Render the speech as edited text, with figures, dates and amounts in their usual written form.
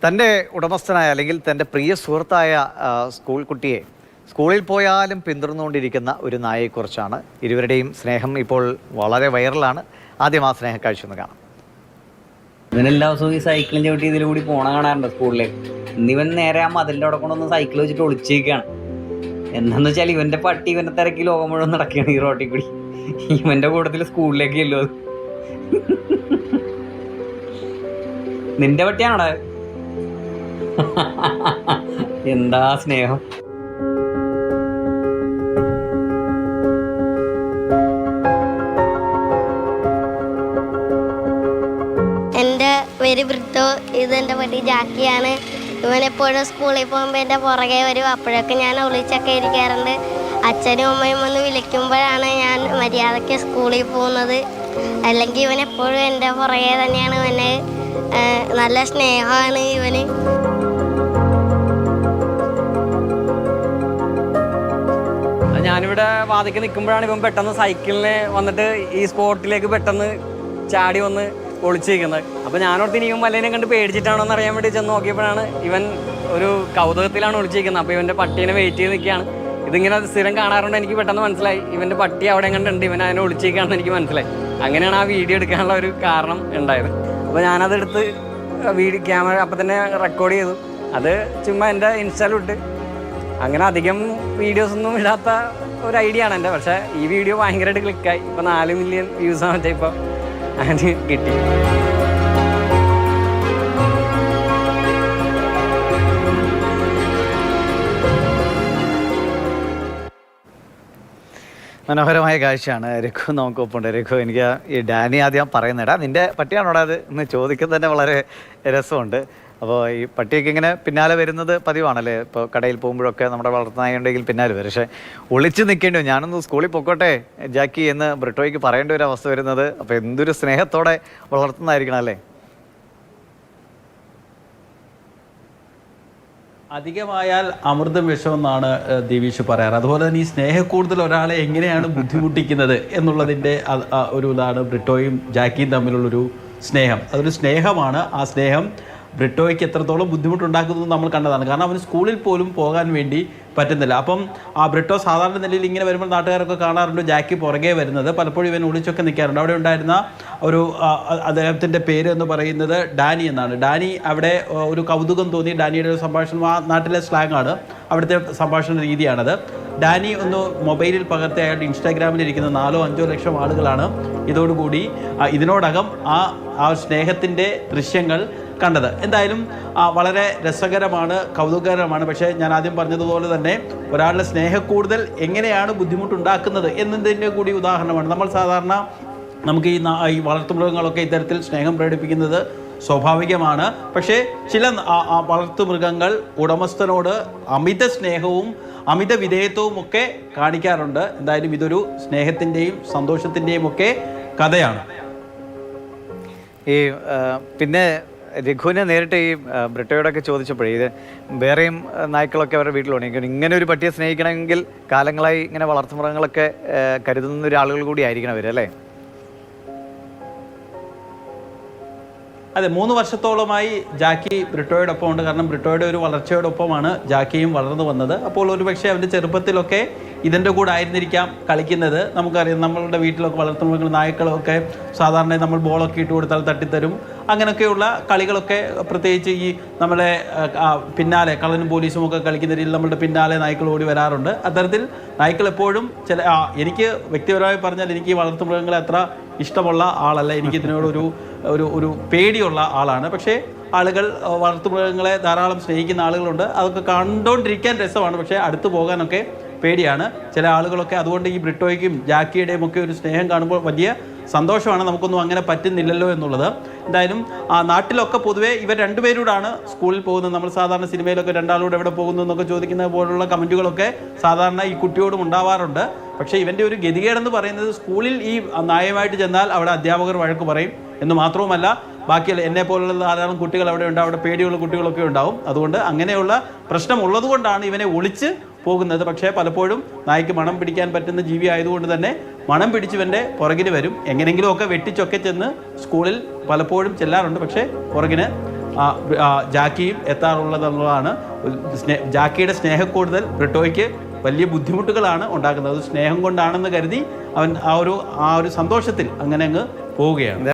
തൻ്റെ ഉടമസ്ഥനായ അല്ലെങ്കിൽ തൻ്റെ പ്രിയ സുഹൃത്തായ സ്കൂൾ കുട്ടിയെ സ്കൂളിൽ പോയാലും പിന്തുടർന്നുകൊണ്ടിരിക്കുന്ന ഒരു നായയെക്കുറിച്ചാണ്. ഇരുവരുടെയും സ്നേഹം ഇപ്പോൾ വളരെ വൈറലാണ്. ആദ്യം ആ സ്നേഹ കാഴ്ച ഒന്ന് കാണാം. ഇവനെല്ലാ ദിവസവും ഈ സൈക്കിളും ചവിട്ടി ഇതിലൂടെ പോണ കാണാറുണ്ട് സ്കൂളിലേക്ക്. ഇന്നിവൻ നേരെ ആ മതിലിൻ്റെ അവിടെ കൊണ്ടൊന്ന് സൈക്കിൾ വെച്ചിട്ട് ഒളിച്ചേക്കാണ്. എന്താന്ന് വെച്ചാൽ ഇവൻ്റെ പട്ടി ഇവൻ്റെ തിരക്കി ലോകം മുഴുവൻ നടക്കുകയാണ് ഈ റോട്ടിൽ കൂടി. ഇവൻ്റെ കൂട്ടത്തിൽ സ്കൂളിലേക്ക് ഇല്ലോ. നിന്റെ പട്ടിയാണോടെ? എന്താ സ്നേഹം! എൻ്റെ പേര് ബ്രിട്ടോ, ഇതെൻ്റെ പട്ടി ജാക്കിയാണ്. ഇവനെപ്പോഴും സ്കൂളിൽ പോകുമ്പോൾ എൻ്റെ പുറകെ വരും. അപ്പോഴൊക്കെ ഞാൻ ഒളിച്ചൊക്കെ ഇരിക്കാറുണ്ട്. അച്ഛനും അമ്മയും ഒന്ന് വിളിക്കുമ്പോഴാണ് ഞാൻ മര്യാദയ്ക്ക് സ്കൂളിൽ പോകുന്നത്. അല്ലെങ്കിൽ ഇവനെപ്പോഴും എൻ്റെ പുറകെ തന്നെയാണ്. ഇവന് നല്ല സ്നേഹമാണ് ഇവന്. ഞാനിവിടെ വാതിക്ക് നിൽക്കുമ്പോഴാണ് ഇവൻ പെട്ടെന്ന് സൈക്കിളിന് വന്നിട്ട് ഈ സ്പോട്ടിലേക്ക് പെട്ടെന്ന് ചാടി വന്ന് ഒളിച്ചിരിക്കുന്നത്. അപ്പോൾ ഞാനോർത്ത് ഇനിയും വല്ലതിനെ കണ്ട് പേടിച്ചിട്ടാണോ എന്ന് അറിയാൻ വേണ്ടി ചെന്ന് നോക്കിയപ്പോഴാണ് ഇവൻ ഒരു കൗതുകത്തിലാണ് ഒളിച്ചിരിക്കുന്നത്. അപ്പോൾ ഇവൻ്റെ പട്ടീനെ വെയിറ്റ് ചെയ്ത് നിൽക്കുകയാണ്. ഇതിങ്ങനെ സ്ഥിരം കാണാറുണ്ട്. എനിക്ക് പെട്ടെന്ന് മനസ്സിലായി ഇവൻ്റെ പട്ടി അവിടെ കണ്ടുണ്ട്, ഇവൻ അതിനെ ഒളിച്ചിരിക്കുകയാണെന്ന് എനിക്ക് മനസ്സിലായി. അങ്ങനെയാണ് ആ വീഡിയോ എടുക്കാനുള്ള ഒരു കാരണം ഉണ്ടായത്. അപ്പോൾ ഞാനതെടുത്ത് ക്യാമറ അപ്പം തന്നെ റെക്കോർഡ് ചെയ്തു. അത് ചുമ്മാ എൻ്റെ ഇൻസ്റ്റാലിട്ട് അങ്ങനെ അധികം വീഡിയോസൊന്നും ഇടാത്ത ഒരു ഐഡിയ ആണ് എൻ്റെ. പക്ഷേ ഈ വീഡിയോ ഭയങ്കരമായിട്ട് ക്ലിക്കായി. ഇപ്പോൾ 4 മില്യൺ വ്യൂസ് മറ്റേ ഇപ്പോൾ അതിന് കിട്ടി. മനോഹരമായ കാഴ്ചയാണ്. രഘു നമുക്കൊപ്പുണ്ട്. രഘു, എനിക്ക് ഈ ഡാനി ആദ്യം പറയുന്നേടാ, നിൻ്റെ പട്ടിയാണോടാ അത് എന്ന് ചോദിക്കുന്നത് തന്നെ വളരെ രസമുണ്ട്. അപ്പോൾ ഈ പട്ടിയൊക്കെ ഇങ്ങനെ പിന്നാലെ വരുന്നത് പതിവാണല്ലേ? ഇപ്പോൾ കടയിൽ പോകുമ്പോഴൊക്കെ നമ്മുടെ വളർത്തുനായുണ്ടെങ്കിൽ പിന്നാലെ വരും. പക്ഷേ ഒളിച്ച് നിൽക്കേണ്ടി വരും. ഞാനൊന്ന് സ്കൂളിൽ പൊക്കോട്ടെ ജാക്കി എന്ന് ബ്രിട്ടോയ്ക്ക് പറയേണ്ട ഒരു അവസ്ഥ വരുന്നത്. അപ്പോൾ എന്തൊരു സ്നേഹത്തോടെ വളർത്തുന്നതായിരിക്കണം അല്ലേ? അധികമായാൽ അമൃതം വിഷമെന്നാണ് ദിവീഷ് പറയാറ്. അതുപോലെ തന്നെ ഈ സ്നേഹക്കൂടുതൽ ഒരാളെ എങ്ങനെയാണ് ബുദ്ധിമുട്ടിക്കുന്നത് എന്നുള്ളതിൻ്റെ ഒരു ഇതാണ് ബ്രിട്ടോയും ജാക്കിയും തമ്മിലുള്ളൊരു സ്നേഹം. അതൊരു സ്നേഹമാണ്. ആ സ്നേഹം ബ്രിട്ടോയ്ക്ക് എത്രത്തോളം ബുദ്ധിമുട്ടുണ്ടാക്കുന്നത് നമ്മൾ കണ്ടതാണ്. കാരണം അവന് സ്കൂളിൽ പോലും പോകാൻ വേണ്ടി പറ്റുന്നില്ല. അപ്പം ആ ബ്രിട്ടോ സാധാരണ നിലയിൽ ഇങ്ങനെ വരുമ്പോൾ നാട്ടുകാരൊക്കെ കാണാറുണ്ട് ജാക്കി പുറകെ വരുന്നത്. പലപ്പോഴും ഇവൻ ഒളിച്ചൊക്കെ നിൽക്കാറുണ്ട്. അവിടെ ഉണ്ടായിരുന്ന ഒരു അദ്ദേഹത്തിൻ്റെ പേര് എന്ന് പറയുന്നത് ഡാനി എന്നാണ്. ഡാനി അവിടെ ഒരു കൗതുകം തോന്നി. ഡാനിയുടെ ഒരു സംഭാഷണം ആ നാട്ടിലെ സ്ലാങ് ആണ്, അവിടുത്തെ സംഭാഷണ രീതിയാണത്. ഡാനി ഒന്ന് മൊബൈലിൽ പകർത്തി അയാളുടെ ഇൻസ്റ്റാഗ്രാമിൽ ഇരിക്കുന്ന 4-5 ലക്ഷം ആളുകളാണ് ഇതോടുകൂടി ഇതിനോടകം ആ സ്നേഹത്തിൻ്റെ ദൃശ്യങ്ങൾ കണ്ടത്. എന്തായാലും വളരെ രസകരമാണ്, കൗതുകകരമാണ്. പക്ഷേ ഞാൻ ആദ്യം പറഞ്ഞതുപോലെ തന്നെ ഒരാളുടെ സ്നേഹക്കൂടുതൽ എങ്ങനെയാണ് ബുദ്ധിമുട്ടുണ്ടാക്കുന്നത് എന്നതിൻ്റെ കൂടി ഉദാഹരണമാണ്. നമ്മൾ സാധാരണ നമുക്ക് ഈ വളർത്തുമൃഗങ്ങളൊക്കെ ഇത്തരത്തിൽ സ്നേഹം പ്രകടിപ്പിക്കുന്നത് സ്വാഭാവികമാണ്. പക്ഷേ ചില വളർത്തുമൃഗങ്ങൾ ഉടമസ്ഥനോട് അമിത സ്നേഹവും അമിത വിധേയത്വവും ഒക്കെ കാണിക്കാറുണ്ട്. എന്തായാലും ഇതൊരു സ്നേഹത്തിൻ്റെയും സന്തോഷത്തിൻ്റെയും ഒക്കെ കഥയാണ്. ഈ പിന്നെ രഘുവിനെ നേരിട്ട് ഈ ബ്രിട്ടോയോടൊക്കെ ചോദിച്ചപ്പോഴേ ഇത് വേറെയും നായ്ക്കളൊക്കെ അവരുടെ വീട്ടിലുണ്ട്. ഇങ്ങനെ ഒരു പട്ടിയെ സ്നേഹിക്കണമെങ്കിൽ കാലങ്ങളായി ഇങ്ങനെ വളർത്തുമൃഗങ്ങളൊക്കെ കരുതുന്ന ഒരു ആളുകൾ കൂടി ആയിരിക്കണം അവർ, അല്ലേ? അതെ, 3 വർഷത്തോളമായി ജാക്കി ബ്രിട്ടോയോടൊപ്പം ഉണ്ട്. കാരണം ബ്രിട്ടോയുടെ ഒരു വളർച്ചയോടൊപ്പമാണ് ജാക്കിയും വളർന്നു വന്നത്. അപ്പോൾ ഒരുപക്ഷെ അവൻ്റെ ചെറുപ്പത്തിലൊക്കെ ഇതിൻ്റെ കൂടെ ആയിരുന്നിരിക്കാം കളിക്കുന്നത്. നമുക്കറിയാം, നമ്മളുടെ വീട്ടിലൊക്കെ വളർത്തുമൃഗങ്ങൾ നായ്ക്കളൊക്കെ സാധാരണ നമ്മൾ ബോളൊക്കെ ഇട്ട് കൊടുത്താൽ തട്ടിത്തരും. അങ്ങനെയൊക്കെയുള്ള കളികളൊക്കെ പ്രത്യേകിച്ച് ഈ നമ്മളെ പിന്നാലെ കള്ളനും പോലീസും ഒക്കെ കളിക്കുന്ന രീതിയിൽ നമ്മളുടെ പിന്നാലെ നായ്ക്കൾ ഓടി വരാറുണ്ട്. അത്തരത്തിൽ നായ്ക്കൾ എപ്പോഴും എനിക്ക് വ്യക്തിപരമായി പറഞ്ഞാൽ എനിക്ക് ഈ വളർത്തുമൃഗങ്ങളെ അത്ര ഇഷ്ടമുള്ള ആളല്ല. എനിക്ക് ഇതിനോടൊരു ഒരു പേടിയുള്ള ആളാണ്. പക്ഷേ ആളുകൾ വളർത്തുമൃഗങ്ങളെ ധാരാളം സ്നേഹിക്കുന്ന ആളുകളുണ്ട്. അതൊക്കെ കണ്ടുകൊണ്ടിരിക്കാൻ രസമാണ്, പക്ഷേ അടുത്ത് പോകാനൊക്കെ പേടിയാണ് ചില ആളുകളൊക്കെ. അതുകൊണ്ട് ഈ ബ്രിട്ടോയ്ക്കും ജാക്കിയുടെയും ഒക്കെ ഒരു സ്നേഹം കാണുമ്പോൾ വലിയ സന്തോഷമാണ്. നമുക്കൊന്നും അങ്ങനെ പറ്റുന്നില്ലല്ലോ എന്നുള്ളത്. എന്തായാലും നാട്ടിലൊക്കെ പൊതുവേ ഇവർ രണ്ടുപേരോടാണ് സ്കൂളിൽ പോകുന്നത്. നമ്മൾ സാധാരണ സിനിമയിലൊക്കെ രണ്ടാളോട് എവിടെ പോകുന്നു എന്നൊക്കെ ചോദിക്കുന്ന പോലുള്ള കമൻറ്റുകളൊക്കെ സാധാരണ ഈ കുട്ടിയോടും ഉണ്ടാവാറുണ്ട്. പക്ഷേ ഇവൻ്റെ ഒരു ഗതികേടെന്ന് പറയുന്നത് സ്കൂളിൽ ഈ നായമായിട്ട് ചെന്നാൽ അവിടെ അധ്യാപകർ വഴക്ക് പറയും എന്ന് മാത്രവുമല്ല ബാക്കിയുള്ള എന്നെ പോലുള്ള ധാരാളം കുട്ടികൾ അവിടെ ഉണ്ട്, അവിടെ പേടിയുള്ള കുട്ടികളൊക്കെ ഉണ്ടാവും. അതുകൊണ്ട് അങ്ങനെയുള്ള പ്രശ്നം ഉള്ളതുകൊണ്ടാണ് ഇവനെ ഒളിച്ച് പോകുന്നത്. പക്ഷേ പലപ്പോഴും നായ്ക്ക് മണം പിടിക്കാൻ പറ്റുന്ന ജീവി ആയതുകൊണ്ട് തന്നെ മണം പിടിച്ചവൻ്റെ പുറകിന് വരും. എങ്ങനെയെങ്കിലുമൊക്കെ വെട്ടിച്ചൊക്കെ ചെന്ന് സ്കൂളിൽ പലപ്പോഴും ചെല്ലാറുണ്ട്, പക്ഷേ പുറകിന് ജാക്കിയും എത്താറുള്ളതെന്നുള്ളതാണ്. ജാക്കിയുടെ സ്നേഹക്കൂടുതൽ ബ്രിട്ടോയ്ക്ക് വലിയ ബുദ്ധിമുട്ടുകളാണ് ഉണ്ടാക്കുന്നത്. അത് സ്നേഹം കൊണ്ടാണെന്ന് കരുതി അവൻ ആ ഒരു സന്തോഷത്തിൽ അങ്ങനെ അങ്ങ് പോവുകയാണ്.